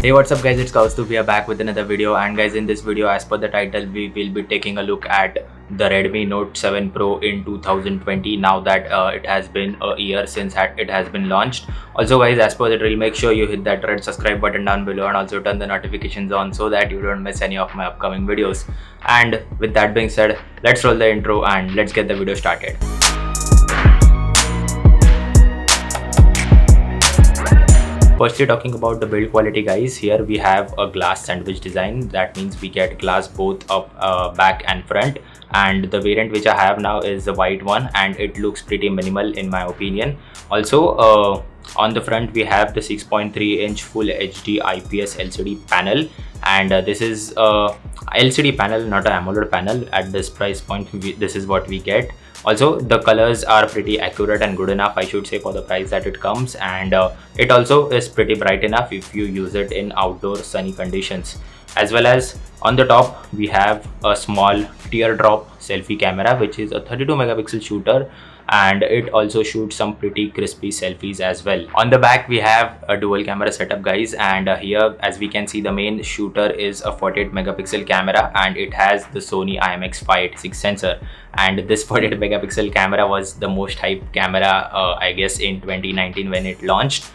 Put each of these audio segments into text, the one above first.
Hey, what's up guys, it's Kaustubh here back with another video. And guys, in this video, as per the title, we will be taking a look at the Redmi Note 7 Pro in 2020, now that it has been a year since it has been launched. Also guys, as per the drill, make sure you hit that red subscribe button down below and also turn the notifications on so that you don't miss any of my upcoming videos. And with that being said, let's roll the intro and let's get the video started. Firstly, talking about the build quality guys, here we have a glass sandwich design. That means we get glass both up back and front, and the variant which I have now is the white one and it looks pretty minimal in my opinion. Also on the front we have the 6.3-inch full HD IPS LCD panel, and this is a LCD panel, not an AMOLED panel. At this price point this is what we get. Also the colors are pretty accurate and good enough, I should say, for the price that it comes, and it also is pretty bright enough if you use it in outdoor sunny conditions. As well as on the top we have a small teardrop selfie camera, which is a 32 megapixel shooter, and it also shoots some pretty crispy selfies as well. On the back we have a dual camera setup guys, and here as we can see, the main shooter is a 48 megapixel camera and it has the Sony IMX586 sensor, and this 48 megapixel camera was the most hyped camera I guess in 2019 when it launched.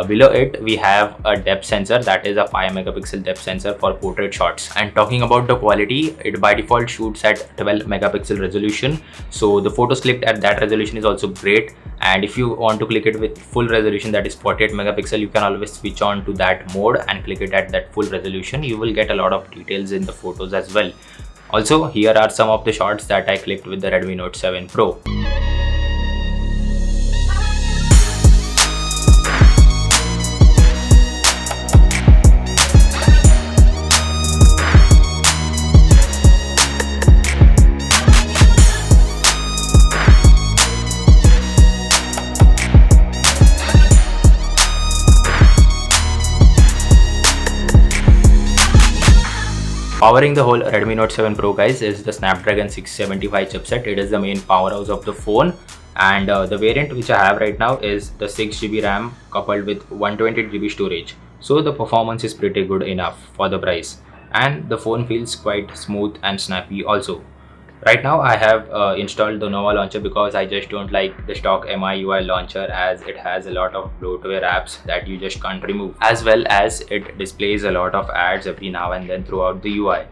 Below it we have a depth sensor, that is a 5 megapixel depth sensor for portrait shots. And talking about the quality, it by default shoots at 12 megapixel resolution, so the photos clicked at that resolution is also great. And if you want to click it with full resolution, that is 48 megapixel, you can always switch on to that mode and click it at that full resolution. You will get a lot of details in the photos as well. Also, here are some of the shots that I clicked with the Redmi Note 7 Pro. Powering the whole Redmi Note 7 Pro guys is the Snapdragon 675 chipset. It is the main powerhouse of the phone, and the variant which I have right now is the 6GB RAM coupled with 128GB storage. So the performance is pretty good enough for the price, and the phone feels quite smooth and snappy also. Right now I have installed the Nova launcher because I just don't like the stock MIUI launcher, as it has a lot of bloatware apps that you just can't remove, as well as it displays a lot of ads every now and then throughout the UI.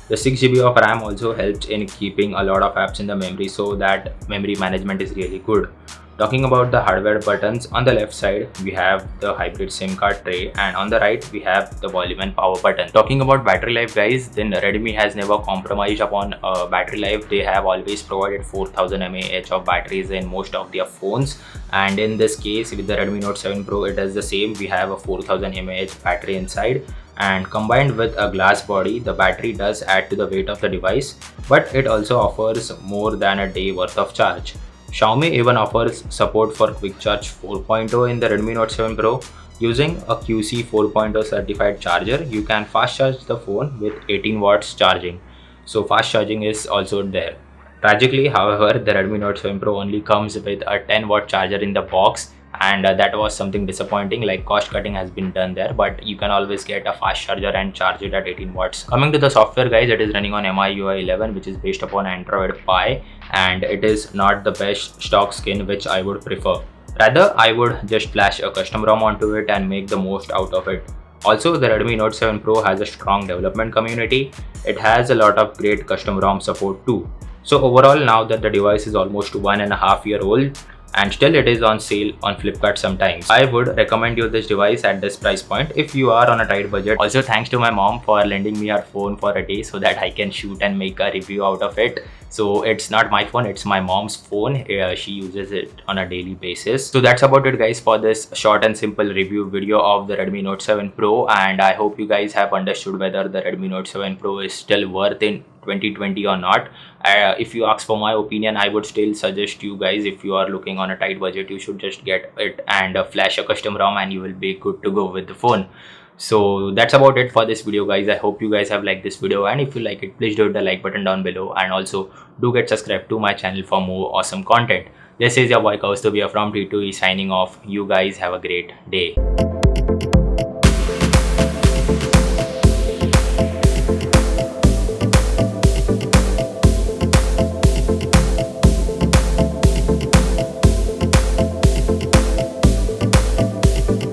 The 6GB of RAM also helps in keeping a lot of apps in the memory, so that memory management is really good. Talking about the hardware buttons, on the left side we have the hybrid SIM card tray, and on the right we have the volume and power button. Talking about battery life guys, then Redmi has never compromised upon battery life. They have always provided 4000 mAh of batteries in most of their phones, and in this case with the Redmi Note 7 Pro it is the same. We have a 4000 mAh battery inside, and combined with a glass body, the battery does add to the weight of the device, but it also offers more than a day worth of charge. Xiaomi even offers support for Quick Charge 4.0 in the Redmi Note 7 Pro. Using a QC 4.0 certified charger, you can fast charge the phone with 18 watts charging. So fast charging is also there. Tragically, however, the Redmi Note 7 Pro only comes with a 10-watt charger in the box, and that was something disappointing. Like, cost cutting has been done there, but you can always get a fast charger and charge it at 18 watts. Coming to the software guys, it is running on MIUI 11, which is based upon Android Pie, and it is not the best stock skin which I would prefer. Rather, I would just flash a custom ROM onto it and make the most out of it. Also, the Redmi Note 7 Pro has a strong development community. It has a lot of great custom ROM support too. So overall, now that the device is almost 1.5 years old and still it is on sale on Flipkart sometimes, I would recommend you this device at this price point if you are on a tight budget. Also, thanks to my mom for lending me her phone for a day so that I can shoot and make a review out of it. So it's not my phone, it's my mom's phone. She uses it on a daily basis. So that's about it guys for this short and simple review video of the Redmi Note 7 Pro, and I hope you guys have understood whether the Redmi Note 7 Pro is still worth in 2020 or not. If you ask for my opinion, I would still suggest you guys, if you are looking on a tight budget, you should just get it and flash a custom ROM and you will be good to go with the phone. So that's about it for this video guys. I hope you guys have liked this video, and if you like it, please do hit the like button down below, and also do get subscribed to my channel for more awesome content. This is your boy Kaustubh from T2E signing off. You guys have a great day.